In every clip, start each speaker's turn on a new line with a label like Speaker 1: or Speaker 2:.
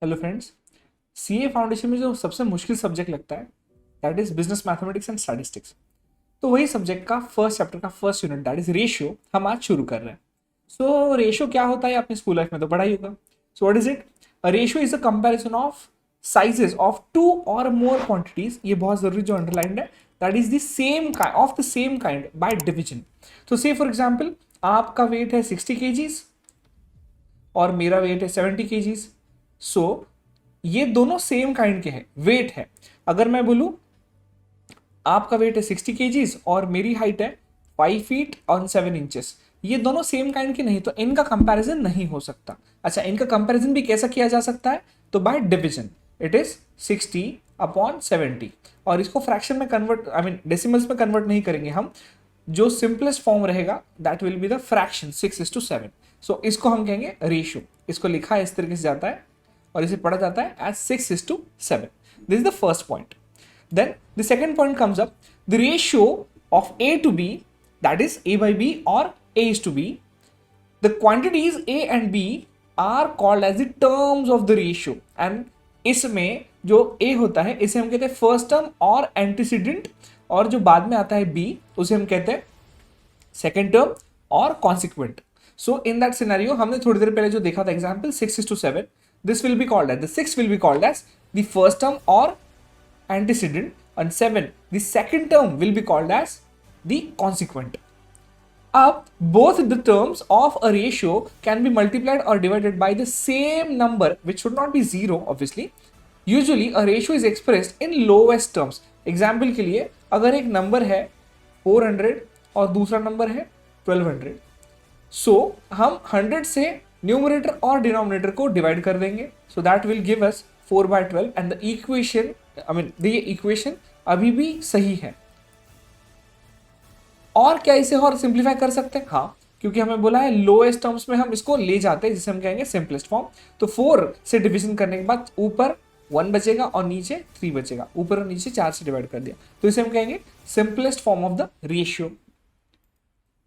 Speaker 1: Hello friends. CA foundation में जो सबसे मुश्किल सब्जेक्ट लगता है that is business mathematics and statistics. तो वही सब्जेक्ट का फर्स्ट चैप्टर का first unit that is ratio हम आज शुरू कर रहे हैं। सो रेशियो क्या होता है आपने स्कूल लाइफ में तो पढ़ा ही होगा। So what is it? A ratio is a comparison of sizes of two और मोर क्वांटिटीज। ये बहुत जरूरी जो अंडरलाइंड है, that is the same of the same kind by division. तो से फॉर एग्जांपल आपका वेट है 60 केजीज और मेरा वेट है 70 केजीज। सो ये दोनों सेम काइंड के हैं, वेट है। अगर मैं बोलूं आपका वेट है 60 केजीज और मेरी हाइट है 5 फीट और 7 इंचेस, ये दोनों सेम काइंड के नहीं, तो इनका कंपैरिजन नहीं हो सकता। अच्छा, इनका कंपैरिजन भी कैसा किया जा सकता है? तो by division. It is 60 upon 70 और इसको फ्रैक्शन में कन्वर्ट डेसिमल्स में कन्वर्ट नहीं करेंगे हम। जो सिंपलेस्ट फॉर्म रहेगा that will be the fraction 6:7। सो इसको हम कहेंगे रेशियो। इसको लिखा है इस तरीके से जाता है और इसे पढ़ा जाता है as 6:7। This is the first point. Then the second point comes up, the ratio of A to B, that is A by B or A is to B. The quantities A and B are called as the terms of the ratio. And इसमें जो A होता है इसे हम कहते हैं first term और antecedent, और जो बाद में आता है B उसे हम कहते हैं सेकेंड टर्म और consequent. So in that scenario हमने थोड़ी देर पहले जो देखा था example 6:7, this will be called as the 6 will be called as the first term और antecedent, and 7 the second term will be called as the consequent. Up both the terms of a ratio can be multiplied or divided by the same number which should not be zero obviously. Usually a ratio is expressed in lowest terms. Example के लिए अगर एक number है 400 और दूसरा number है 1200, सो हम 100 से न्यूमरेटर और डिनोमिनेटर को डिवाइड कर देंगे, so that will give us 4/12 and the equation ये इक्वेशन अभी भी सही है। और क्या इसे और सिंप्लीफाई कर सकते हैं? हाँ, क्योंकि हमें बोला है लोएस्ट टर्म्स में हम इसको ले जाते हैं, जिसे हम कहेंगे सिंपलेस्ट फॉर्म। तो 4 से डिवीजन करने के बाद ऊपर 1 बचेगा और नीचे 3 बचेगा, ऊपर और नीचे 4 से डिवाइड कर दिया, तो इसे हम कहेंगे simplest form of the ratio.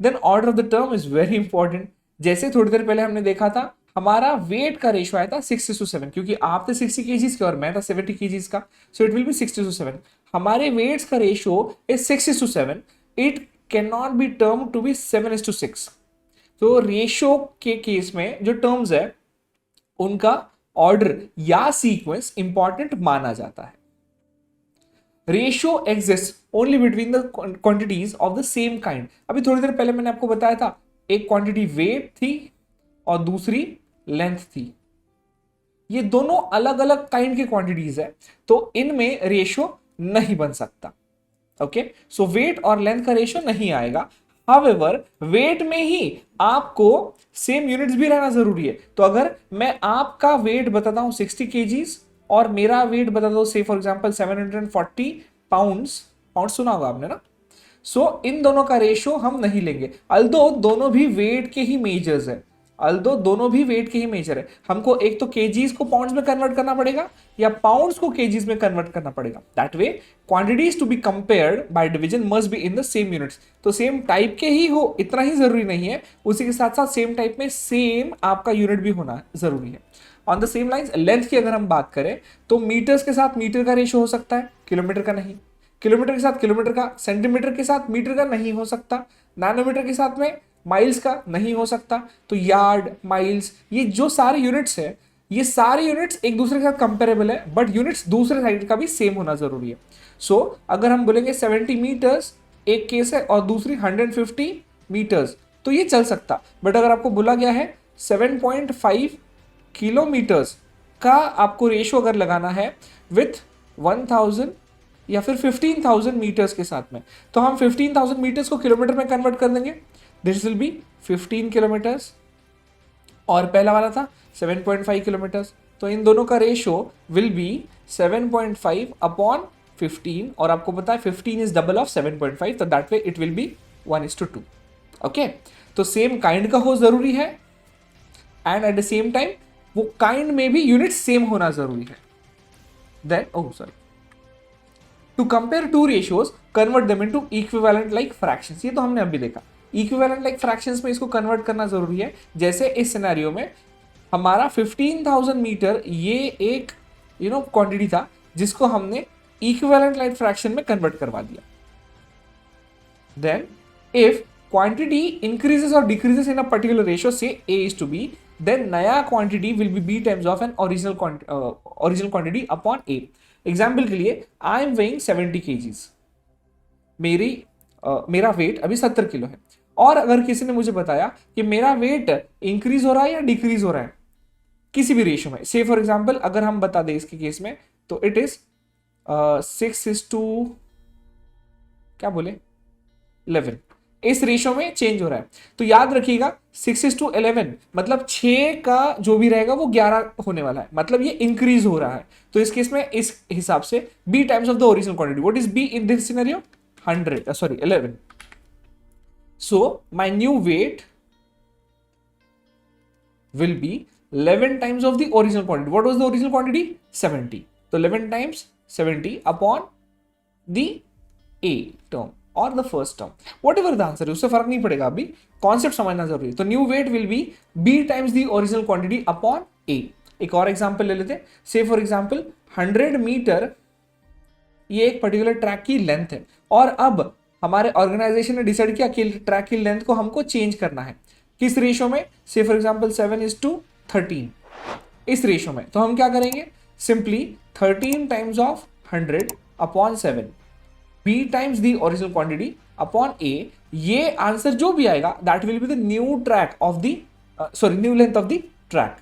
Speaker 1: Then order of the term is very important. जैसे थोड़ी देर पहले हमने देखा था हमारा वेट का रेशियो आया था 6:7, क्योंकि आप थे 60 केजीज के और मैं था 70 केजीज का, सो इट विल बी 6:7। हमारे वेट्स का ratio is 6:7। It can not be term to be 7:6। तो रेशियो के केस में जो टर्म्स है उनका ऑर्डर या सीक्वेंस इंपॉर्टेंट माना जाता है। Ratio exist only between the quantities of the same kind. अभी थोड़ी देर पहले मैंने आपको बताया था एक क्वांटिटी वेट थी और दूसरी लेंथ थी। ये दोनों अलग अलग काइंड की क्वांटिटीज है, तो इनमें रेशियो नहीं बन सकता। ओके, सो वेट और लेंथ का रेशियो नहीं आएगा। हाउएवर वेट में ही आपको सेम यूनिट्स भी रहना जरूरी है। तो अगर मैं आपका वेट बताता हूं 60 केजीज और मेरा वेट बताता हूं से फॉर एग्जांपल 740 पाउंड्स, पाउंड सुना होगा आपने ना, सो इन दोनों का रेशियो हम नहीं लेंगे। अल्दो दोनों भी वेट के ही मेजर्स है, हमको एक तो केजीज को पाउंड्स में कन्वर्ट करना पड़ेगा या पाउंड्स को केजीज में कन्वर्ट करना पड़ेगा। That way quantities to be compared by division must be in the same units. तो सेम टाइप के ही हो इतना ही जरूरी नहीं है, उसी के साथ साथ सेम टाइप में सेम आपका यूनिट भी होना जरूरी है। On the same lines length की अगर हम बात करें तो मीटर्स के साथ मीटर का रेशियो हो सकता है, किलोमीटर का नहीं। किलोमीटर के साथ किलोमीटर का, सेंटीमीटर के साथ मीटर का नहीं हो सकता, नैनोमीटर के साथ में माइल्स का नहीं हो सकता। तो यार्ड, माइल्स, ये जो सारे यूनिट्स है ये सारे यूनिट्स एक दूसरे के साथ कंपेरेबल है, बट यूनिट्स दूसरे साइड का भी सेम होना जरूरी है। सो अगर हम बोलेंगे 70 मीटर्स एक केस है और दूसरी 150 मीटर्स, तो ये चल सकता। बट अगर आपको बोला गया है 7.5 किलोमीटर्स का आपको रेशियो अगर लगाना है विथ 1000 या फिर 15,000 मीटर्स के साथ में, तो हम 15,000 मीटर्स को किलोमीटर में कन्वर्ट कर देंगे। दिस विल बी 15 किलोमीटर्स और पहला वाला था 7.5 किलोमीटर्स, तो इन दोनों का रेशियो विल बी 7.5 अपॉन 15, और आपको पता है 15 इज डबल ऑफ 7.5, तो that way it will be 1:2। Okay, तो सेम काइंड का हो जरूरी है and at the same time वो काइंड में भी यूनिट सेम होना जरूरी है। Then to compare two ratios convert them into equivalent like fractions. ये तो हमने अभी देखा, इक्विवेलेंट लाइक फ्रैक्शंस में इसको कन्वर्ट करना जरूरी है। जैसे इस सिनेरियो में हमारा 15,000 मीटर ये एक क्वांटिटी था जिसको हमने इक्विवेलेंट लाइट फ्रैक्शन में कन्वर्ट करवा दिया. देन इफ क्वांटिटी इंक्रीजेस और decreases in a particular ratio से A is to B, then नया quantity will be B times of an original quantity upon A. Example के लिए आई एम वेइंग 70 kgs, मेरा wait अभी 70 kilo है, और अगर किसी ने मुझे बताया कि मेरा वेट इंक्रीज हो रहा है या डिक्रीज हो रहा है किसी भी रेशियो में, से फॉर एग्जाम्पल अगर हम बता दें इसके केस में, तो इट इज 6:, क्या बोले, 11, इस रेशियो में चेंज हो रहा है. तो याद रखिएगा 6:11 मतलब 6 का जो भी रहेगा वो 11 होने वाला है, मतलब ये इंक्रीज हो रहा है. तो इस केस में इस हिसाब से B times of the original quantity. What is B in this scenario? 11. So my new weight will be 11 times of the original quantity. What was the original quantity? 70. So 11 times 70 upon the A term or the first term. Whatever the answer है उससे फर्क नहीं पड़ेगा, अभी concept समझना जरूरी है. तो new weight will B B times the original quantity upon A. एक और एग्जाम्पल ले लेते हैं. से फॉर एग्जाम्पल 100 मीटर ये एक पर्टिकुलर ट्रैक की लेंथ है, और अब हमारे ऑर्गेनाइजेशन ने डिसाइड किया कि ट्रैक की लेंथ को हमको चेंज करना है. किस रेशियो में? से फॉर एग्जांपल 7:13 इस रेशियो में. तो हम क्या करेंगे? Simply 13 times of 100 upon 7 B times the original quantity upon A. ये आंसर जो भी आएगा that will be the new track of the new length of the track.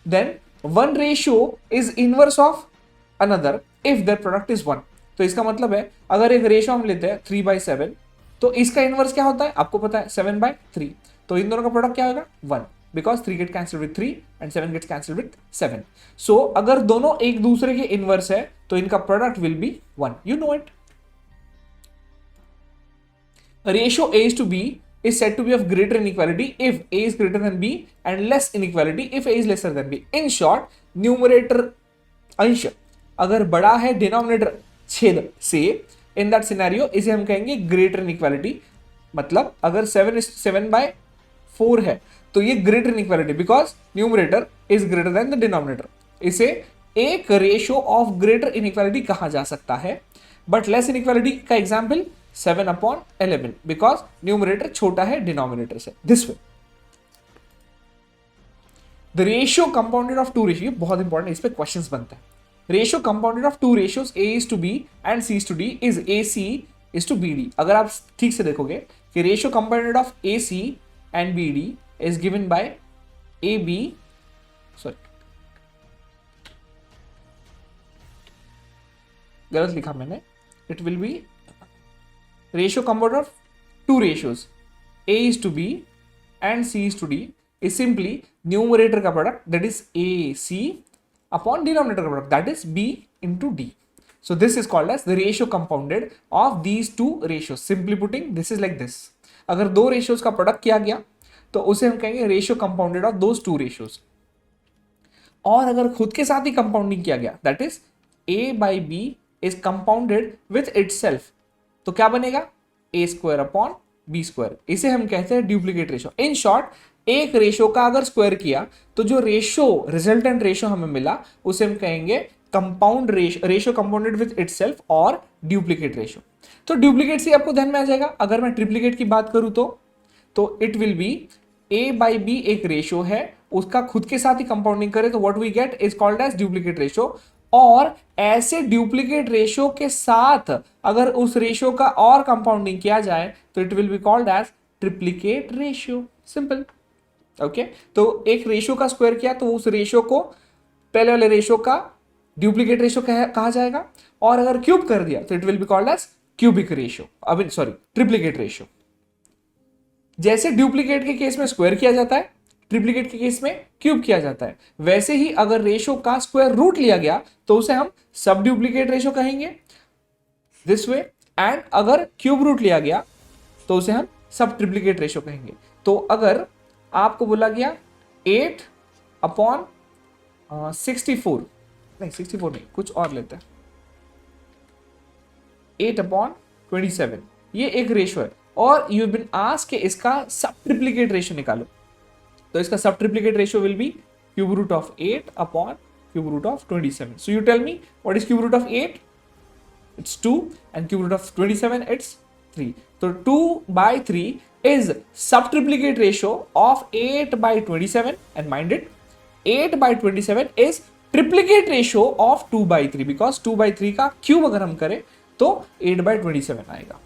Speaker 1: Then one ratio is inverse of another if their product is 1. तो इसका मतलब है अगर एक रेशियो हम लेते हैं 3/7, तो इसका इनवर्स क्या होता है आपको पता है, 7/3. तो इन दोनों का प्रोडक्ट क्या होगा? 1, because 3 get cancel with 3 and 7 gets cancel with 7. So अगर दोनों एक दूसरे के इनवर्स है तो इनका product will be 1. You know it. Ratio A is to B is said to be of greater inequality if A is greater than B and less inequality if A is lesser than B. In short, numerator अंश अगर बड़ा है denominator छेद से, इन that scenario इसे हम कहेंगे greater inequality. मतलब अगर 7/4 है तो ये greater inequality because numerator is greater than the denominator. इसे एक रेशियो ऑफ ग्रेटर इनइक्वालिटी कहा जा सकता है. बट लेस इनइक्वालिटी का एग्जाम्पल 7/11 बिकॉज न्यूमरेटर छोटा है डिनोमिनेटर से. This way the ratio compounded of two ratio, बहुत इंपॉर्टेंट, इस पे क्वेश्चंस बनते हैं. Ratio compounded of two ratios A is to B and C is to D is AC is to BD. अगर आप ठीक से देखोगे कि ratio compounded of AC and BD is given by AB, sorry गलत लिखा मैंने, it will be ratio compounded of two ratios A is to B and C is to D is simply numerator का product that is AC upon denominator product that is B into D. So this is called as the ratio compounded of these two ratios. Simply putting, this is like this. अगर दो ratios का product किया गया तो उसे हम कहेंगे ratio compounded of those two ratios. और अगर खुद के साथ ही compounding किया गया that is A by B is compounded with itself, तो क्या बनेगा? A square upon B square. इसे हम कहते हैं duplicate ratio. In short, एक रेशियो का अगर स्क्वायर किया तो जो रेशियो रिजल्टेंट रेशियो हमें मिला उसे हम कहेंगे compound ratio compounded with itself और डुप्लीकेट रेशियो. तो डुप्लीकेट से आपको ध्यान में आ जाएगा. अगर मैं ट्रिप्लीकेट की बात करूं तो इट विल बी A/B एक रेशियो है, उसका खुद के साथ ही कंपाउंडिंग करें तो what we get is called as duplicate ratio. और ऐसे डुप्लीकेट रेशियो के साथ अगर उस रेशियो का और कंपाउंडिंग किया जाए तो it will be called as triplicate ratio. Simple. Okay तो एक रेशियो का स्क्वायर किया तो उस रेशियो को पहले वाले रेशियो का डुप्लीकेट रेशियो कहा जाएगा, और अगर क्यूब कर दिया तो it will be called as cubic ratio, अभी सॉरी ट्रिप्लीकेट रेशियो. जैसे डुप्लीकेट के केस में स्क्वायर किया जाता है, ट्रिप्लीकेट के केस में क्यूब किया जाता है, वैसे ही अगर रेशियो का स्क्वायर रूट लिया गया तो उसे हम सब डुप्लीकेट रेशियो कहेंगे दिस वे. एंड अगर क्यूब रूट लिया गया तो उसे हम सब ट्रिप्लीकेट रेशियो कहेंगे. तो अगर आपको बोला गया 8/64, नहीं 64 नहीं, कुछ और लेते हैं, 8/27, ये एक रेशियो है और यू बीन आस्क्ड कि इसका सब ट्रिप्लीकेट रेशियो निकालो. तो इसका सब triplicate ratio will be cube root of 8 upon cube root of 27. So you tell me what is cube root of 8? It's 2 and cube root of 27 it's 3. So 2 by 3 is subtriplicate ratio of 8 by 27 and mind it 8 by 27 is triplicate ratio of 2 by 3 because 2 by 3 का cube अगर हम करें तो 8 by 27 आएगा.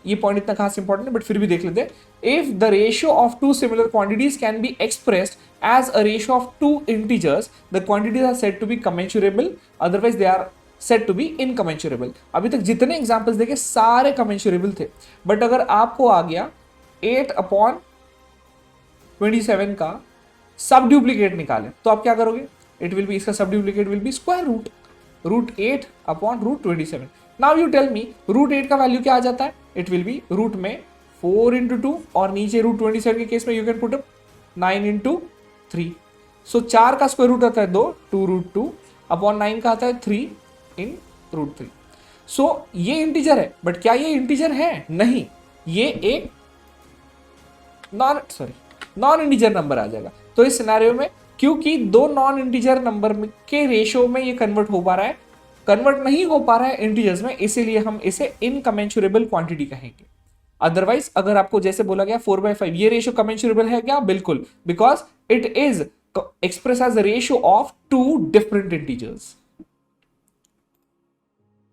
Speaker 1: ये point इतना खास important है बट फिर भी देख लेते हैं. If the ratio of two similar quantities can be expressed as a ratio of two integers the quantities are said to be commensurable otherwise they are said to be incommensurable. अभी तक जितने examples देखे सारे कमेंसुरेबल थे but अगर आपको आ गया 8 upon 27 का सब डुप्लीकेट निकालें तो आप क्या करोगे? इट विल बी इसका सब duplicate will be square root 8 upon root 27. Now you tell me root 8 का वैल्यू क्या आ जाता है? इट विल बी रूट में 4 into 2 और नीचे रूट 27 के केस में you can put up 9 into 3. सो 4 का स्क्वायर रूट आता है 2 रूट 2 अपॉन 9 का आता है 3 इन रूट 3. सो ये इंटीजर है बट क्या ये इंटीजर है? नहीं, ये एक नॉन इंटीजर नंबर आ जाएगा. तो इस सिनेरियो में क्योंकि दो नॉन इंटीजर नंबर के रेशियो में ये कन्वर्ट हो पा रहा है, कन्वर्ट नहीं हो पा रहा है इंटीजर्स में, इसीलिए हम इसे इनकमेंसुरेबल क्वांटिटी कहेंगे. अदरवाइज अगर आपको जैसे बोला गया 4/5 ये रेशियो कमेंसुरेबल है क्या? बिल्कुल, because it is express as ratio of two different integers.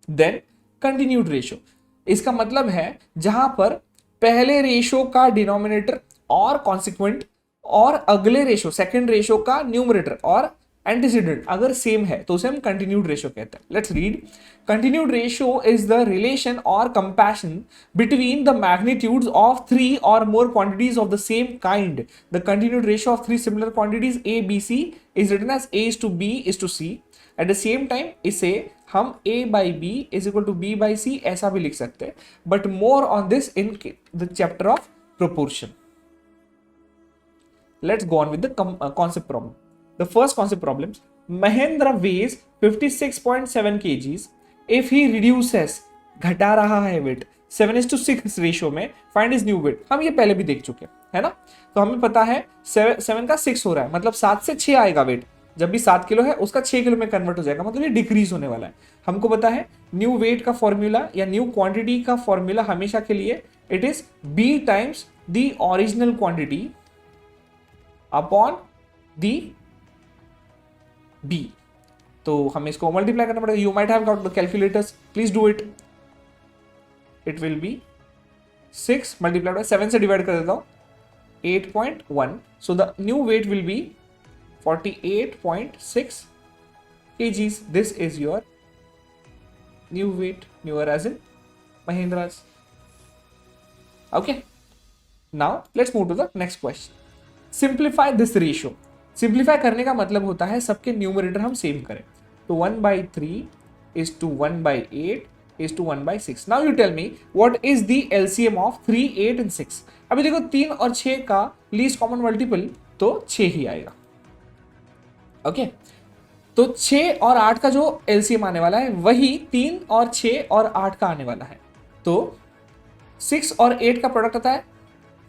Speaker 1: Then continued ratio, इसका मतलब है जहां पर पहले रेशियो का डिनोमिनेटर और कॉन्सिक्वेंट और अगले रेशियो सेकंड रेशियो का न्यूमरेटर और एंटीसीडेंट अगर सेम है तो उसे हम कंटिन्यूड रेशियो कहते हैं. Let's read. Continued ratio is the relation और comparison between the magnitudes of 3 और more quantities of the same kind. The continued ratio of 3 similar quantities A B C is written as A is to B is to C. At the same time इसे हम a by B is equal to B by C ऐसा भी लिख सकते हैं but more on this in the chapter of proportion. Let's go on with the concept problem. The first concept problem, Mahendra weighs 56.7 kgs. If he reduces, घटा रहा है wait 7:6 ratio में, find is new wait. हम ये पहले भी देख चुके हैं, है ना. तो हमें पता है 7 का 6 हो रहा है, मतलब 7 से 6 आएगा वेट. जब भी 7 किलो है उसका 6 किलो में कन्वर्ट हो जाएगा, मतलब ये डिक्रीज होने वाला है. हमको पता है न्यू वेट का फॉर्मूला या न्यू क्वांटिटी का फॉर्मूला हमेशा के लिए it is B times the original quantity upon the B. तो हमें इसको मल्टीप्लाई करना पड़ेगा. You might have got the calculators, please do it. It will be 6 multiplied by 7 से डिवाइड कर देता हूं 8.1. So the new weight will be 48.6 kgs. This is your new weight, newer as in Mahindra's. Okay. Now let's move to the next question. Simplify this ratio. Simplify करने का मतलब होता है सबके न्यूमरेटर हम सेम करें. तो 1/3 is to 1/8 is to 1/6. Now you tell me what is the LCM of 3, 8 and 6. अभी देखो 3 और 6 का लीस्ट कॉमन मल्टीपल तो 6 ही आएगा. ओके तो 6 और 8 का जो एलसीएम आने वाला है वही 3 और 6 और 8 का आने वाला है. तो 6 और 8 का प्रोडक्ट आता है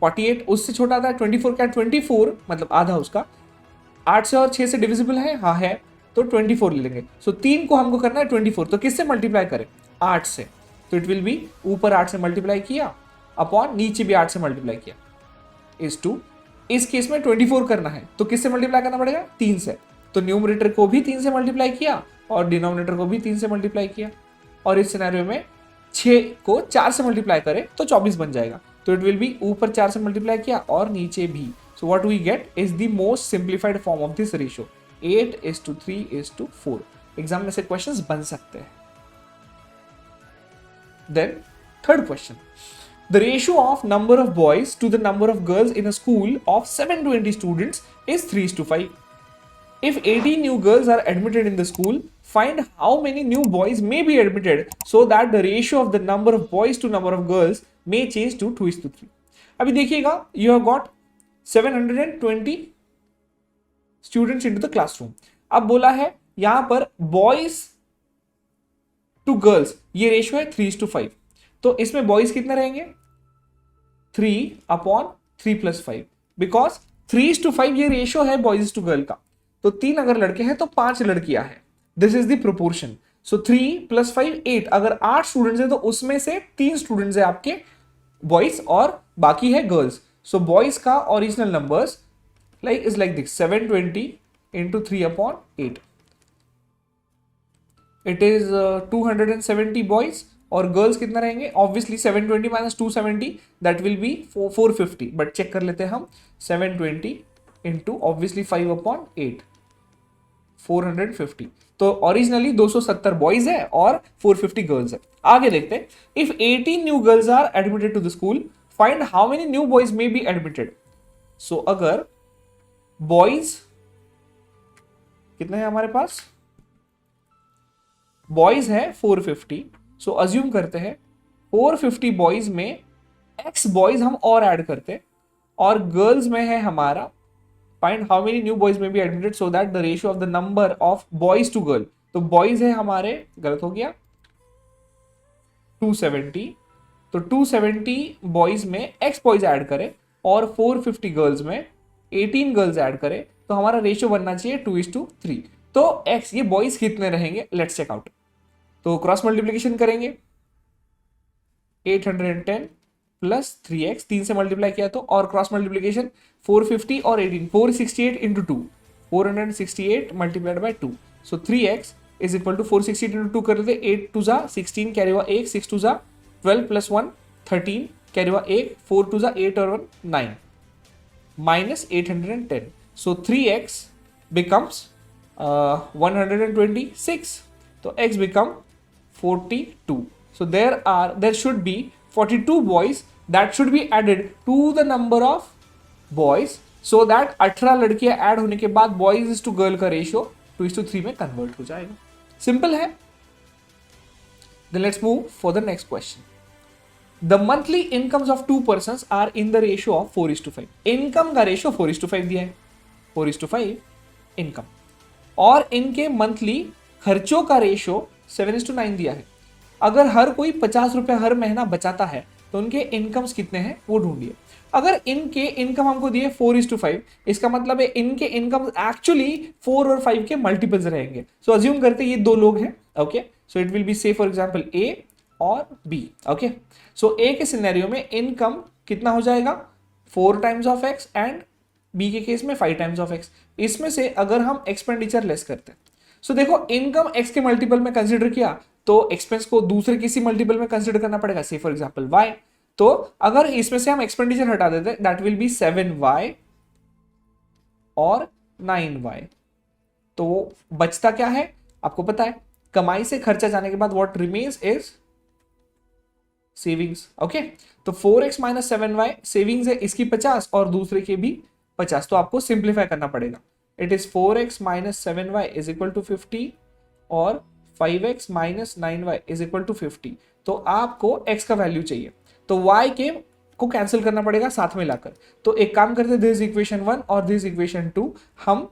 Speaker 1: 48, उससे छोटा आता है 24 का 24 मतलब आधा उसका. 8 से और 6 से डिविजिबल है, हाँ है, तो 24 ले लेंगे. सो 3 को हमको करना है 24, तो किससे मल्टीप्लाई करें? 8 से. तो इट विल बी ऊपर 8 से मल्टीप्लाई किया अपॉन नीचे भी 8 से मल्टीप्लाई किया इज टू. इस केस में 24 करना है तो किससे मल्टीप्लाई करना पड़ेगा? 3 से. तो न्यूमरेटर को भी 3 से मल्टीप्लाई किया और डिनोमिनेटर को भी 3 से मल्टीप्लाई किया. और इस सिनेरियो में 6 को 4 से मल्टीप्लाई करें तो 24 बन जाएगा. तो इट विल बी ऊपर 4 से मल्टीप्लाई किया और नीचे भी. So what we get is the most simplified form of this ratio 8:3:4. Exam में से क्वेश्चंस बन सकते हैं. Then third question, the ratio of number of boys to the number of girls in a school of 720 students is 3:5. If 80 new girls are admitted in the school, find how many new boys may be admitted so that the ratio of the number of boys to number of girls may change to 2:3. अभी देखिएगा, you have got 720 students into the classroom. अब बोला है यहां पर boys to girls ये ratio है 3:5. तो इसमें boys कितने रहेंगे? 3/3. 3+5, बिकॉज 3:5 ये रेशियो है बॉयज टू गर्ल का। तो 3 अगर लड़के हैं तो 5 लड़कियां हैं, दिस इज द प्रोपोर्शन। सो 3+5 8, अगर 8 स्टूडेंट्स हैं तो उसमें से 3 स्टूडेंट्स है आपके बॉयज और बाकी है गर्ल्स। सो बॉयज का original numbers is like this 720 into 3/8, it is 270 boys, और गर्ल्स कितना रहेंगे, obviously 720 minus 270 that will be 450, but check कर लेते हैं हम, 720 इंटू ऑब्वियसली 5/8, 450। तो ओरिजिनली 270 बॉयज है और 450 गर्ल्स है। आगे देखते हैं, if 18 new girls are admitted to the school, find how many new boys may be admitted. So अगर बॉयज कितने हैं हमारे पास, बॉयज है 450, सो अज्यूम करते हैं 450 बॉयज में x बॉयज हम और ऐड करते हैं, और गर्ल्स में है हमारा find how many new boys may be admitted so that the ratio of the number of boys to girl. तो बॉयज है हमारे, गलत हो गया, 270, तो 270 बॉयज में x बॉयज ऐड करें और 450 गर्ल्स में 18 गर्ल्स ऐड करें, तो हमारा रेशियो बनना चाहिए 2:3। तो x ये बॉयज कितने रहेंगे, लेट्स चेक आउट। तो क्रॉस मल्टीप्लीकेशन करेंगे, 810 प्लस 3x, 3 से मल्टीप्लाई किया तो, और क्रॉस मल्टीप्लीकेशन 450 और 18, 468 into 2, 468 multiplied by 2, so 3x is equal to 468 into 2 कर लेते, 8 2 जा 16, कैरी हुआ 1, 6 2 जा 12 प्लस 1 13, कैरी हुआ 1, 4 2 जा 8 और 1 9, माइनस 810, सो 3x becomes 126, तो x become 42. So there should be 42 boys that should be added to the number of boys, so that 18 लड़कियां ऐड होने के बाद boys is to girl का रेशियो 2:3 में कन्वर्ट हो जाएगा। सिंपल है। Then let's move for the next question. The monthly incomes of two persons are in the ratio of 4:5. Income का रेशियो 4:5 दिया है, 4:5 इनकम, और इनके मंथली खर्चों का रेशियो 7:9 दिया है। अगर हर कोई 50 रुपए हर महीना बचाता है तो उनके इनकम्स कितने हैं वो ढूंढिए। अगर इनके इनकम हमको दिए 4:5, इसका मतलब है इनके इनकम एक्चुअली 4 और 5 के मल्टीपल्स रहेंगे। सो अज्यूम करते ये दो लोग हैं, okay, so it will B से फॉर एग्जांपल ए और बी, ओके। सो ए के सिनेरियो में इनकम कितना हो जाएगा, 4 times of X, and B के केस में 5 टाइम्स ऑफ एक्स। इसमें से अगर हम एक्सपेंडिचर लेस करते हैं, सो देखो इनकम एक्स के मल्टीपल में कंसिडर किया तो एक्सपेंस को दूसरे किसी मल्टीपल में कंसिडर करना पड़ेगा, से फॉर एग्जांपल वाई। तो अगर इसमें से हम एक्सपेंडिचर हटा देते दैट विल बी 7y और 9y, तो बचता क्या है आपको पता है, कमाई से खर्चा जाने के बाद what remains is savings, okay. तो 4x माइनस 7y सेविंग्स है इसकी 50 और दूसरे के भी 50, तो आपको सिंप्लीफाई करना पड़ेगा। It is 4x minus 7y is equal to 50 और 5x minus 9y is equal to 50। तो आपको x का वैल्यू चाहिए, तो y के को कैंसिल करना पड़ेगा साथ में लाकर। तो एक काम करते हैं, दिस इक्वेशन 1 और दिस इक्वेशन 2 हम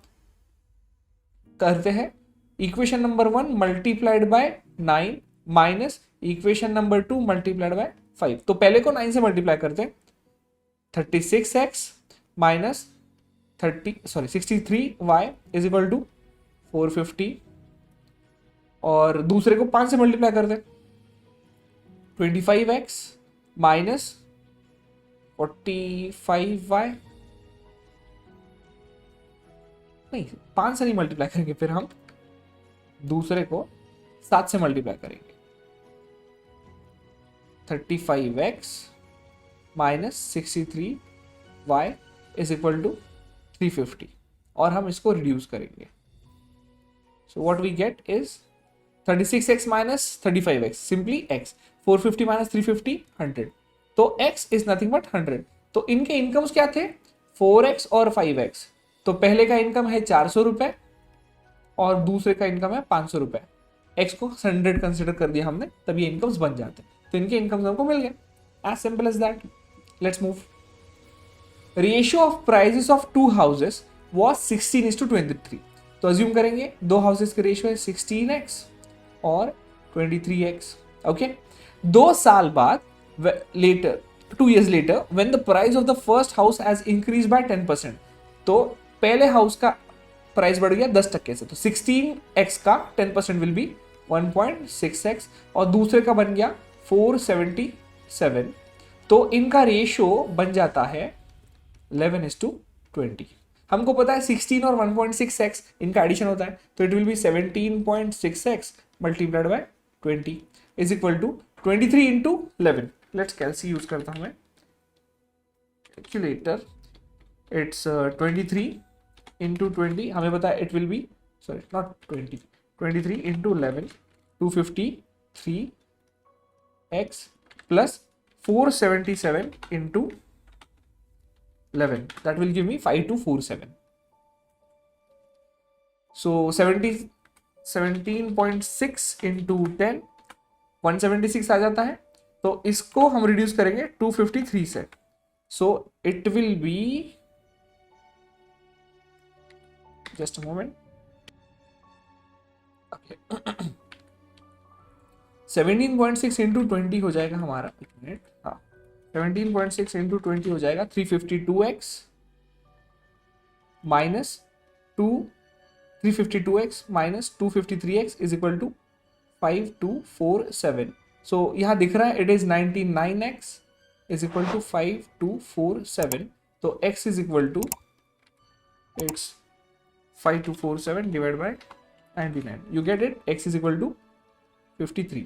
Speaker 1: करते हैं। Equation number 1 multiplied by 9 minus equation number 2 multiplied by 5। तो पहले को 9 से मल्टीप्लाई करते हैं, 36x minus 63y is equal to 450, और दूसरे को 5 से मल्टीप्लाई कर दे, 25x माइनस 45y, नहीं 5 से नहीं मल्टीप्लाई करेंगे, फिर हम दूसरे को 7 से मल्टीप्लाई करेंगे, 35x minus 63y is equal to 350, और हम इसको रिड्यूस करेंगे। So what we get is 36x minus 35x, simply x, 450 minus 350 100, तो x इज नथिंग बट 100। तो इनके इनकम्स क्या थे, 4x और 5x। तो पहले का इनकम है 400 रुपए और दूसरे का इनकम है 500 रुपए, x को 100 कंसिडर कर दिया हमने, तभी इनकम्स बन जाते हैं। तो इनके इनकम्स हमको मिल गए, as simple as that. Let's move. Ratio of prices of two houses was 16:23। तो अज्यूम करेंगे दो हाउसेस के रेशियो है 16x और 23x, ओके। 2 साल बाद letter 2 years later when the price of the first house has increased by 10%, तो पहले हाउस का प्राइस बढ़ गया 10% से, तो 16x का 10% विल बी 1.6x, और दूसरे का बन गया 477, तो इनका रेशियो बन जाता है 11:20। हमको पता है 16 और 1.6x इनका एडिशन होता है, तो it will be 17.6x multiplied by 20 is equal to 23 into 11। Let's calci use करता हूं मैं, कैलकुलेटर। इट्स 23 इंटू 20, हमें पता है it will B, sorry not 20, 23 into 11, 253x plus 477 into 11, that will give me 5247. So 17.6 into 10 176 आ जाता है, तो इसको हम रिड्यूस करेंगे 253 से, so it will be, just a moment, okay 17.6 into 20 हो जाएगा हमारा, एक मिनट, हाँ 17.6 इंटू 20 हो जाएगा 352x minus 352x minus 253x is equal to 5247। So यहाँ दिख रहा है it is 99x is equal to 5247, तो x is equal to, it's 5247 divide by 99, you get it, x is equal to 53।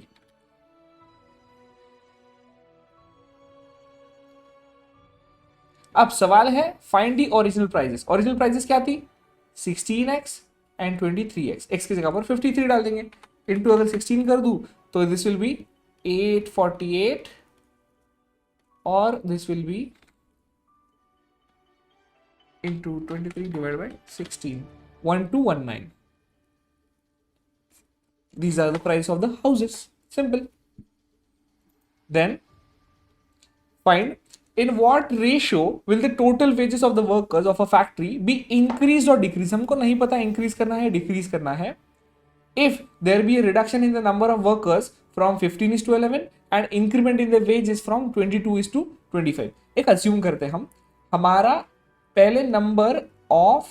Speaker 1: अब सवाल है find the original prices. Original prices क्या थी, 16x एंड 23x, x की जगह पर 53 डाल देंगे, इंटू अगर 16 कर दूं तो दिस विल बी 848 और this will B into 23 divide by 16, 1219। These are the price of the houses. Simple. Then find in what ratio will the total wages of the workers of a factory be increased or decreased. हमको नहीं पता increase करना है decrease करना है, if there be a reduction in the number of workers from 15:11 and increment in the wages from 22:25. एक assume करते हैं हम, हमारा पहले number of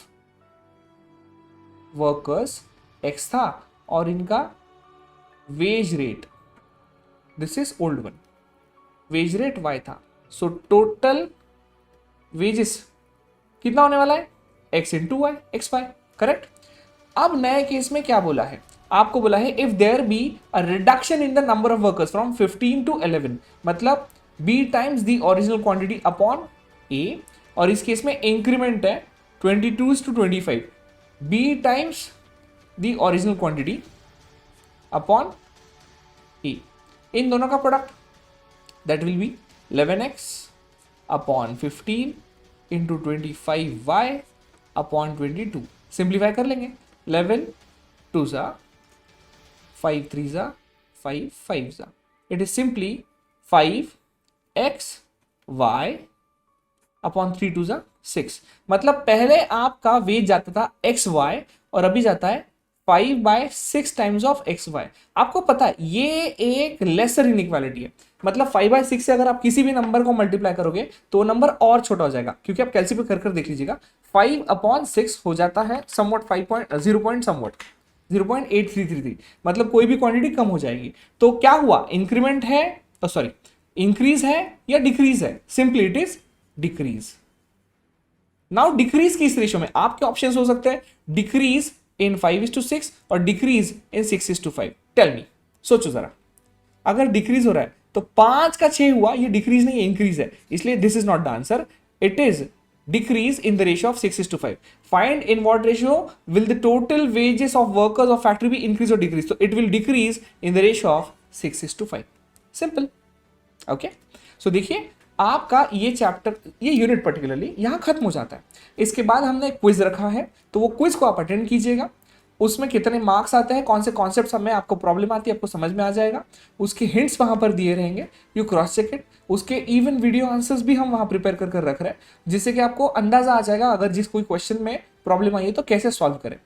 Speaker 1: workers x था और इनका wage rate, this is old one, wage rate y था, सो टोटल वेजेस कितना होने वाला है, x into Y, X Y, correct. अब नए केस में क्या बोला है, आपको बोला है if there be a reduction in the number of workers from 15 to 11, मतलब b times the original quantity upon a, और इस केस में इंक्रीमेंट है 22:25, b times the original quantity upon A, इन दोनों का product, that will be 11x upon 15 into 25y upon 22। Simplify कर लेंगे, 11 2 ज़ा 5 3 ज़ा 5 5 ज़ा, it is simply 5x y upon 3 2 ज़ा 6। मतलब पहले आपका वेज जाता था एक्स वाई और अभी जाता है 5/6 टाइम्स ऑफ एक्स वाई। आपको पता है ये एक लेसर इनइक्वालिटी है, मतलब 5/6 से अगर आप किसी भी नंबर को मल्टीप्लाई करोगे तो नंबर और छोटा हो जाएगा, क्योंकि आप कैलकुलेट कर देख लीजिएगा, 5/6 हो जाता है समवट 0.8333, मतलब कोई भी क्वांटिटी कम हो जाएगी। तो क्या हुआ, इंक्रीमेंट है, सॉरी इंक्रीज है या डिक्रीज है, simply it is decrease. Now decrease किस रेशियो में, आपके ऑप्शंस हो सकते हैं डिक्रीज इन 5:6 और डिक्रीज इन 6:5। टेल मी, सोचो जरा, अगर डिक्रीज हो रहा है तो 5 का 6 हुआ, ये डिक्रीज नहीं है इंक्रीज है, इसलिए this is not the answer, it is decrease in the ratio of 6:5. Find in what ratio will the total wages of workers of factory be increase or decrease. So it will decrease in the ratio of 6:5. Simple. Okay. So देखिए आपका ये chapter, ये unit particularly यहाँ खत्म हो जाता है। इसके बाद हमने एक क्विज रखा है, तो वो क्विज को आप अटेंड कीजिएगा, उसमें कितने मार्क्स आते हैं, कौन से कॉन्सेप्ट्स में आपको प्रॉब्लम आती है आपको समझ में आ जाएगा, उसके हिंट्स वहां पर दिए रहेंगे, यू क्रॉस चेक इट। उसके इवन वीडियो आंसर्स भी हम वहां प्रिपेयर कर रख रहे हैं, जिससे कि आपको अंदाजा आ जाएगा अगर जिस कोई क्वेश्चन में प्रॉब्लम आई है तो कैसे सॉल्व करें।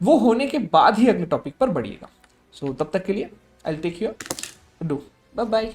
Speaker 1: वो होने के बाद ही अगले टॉपिक पर बढ़िएगा। सो तब तक के लिए I will take your do, bye bye.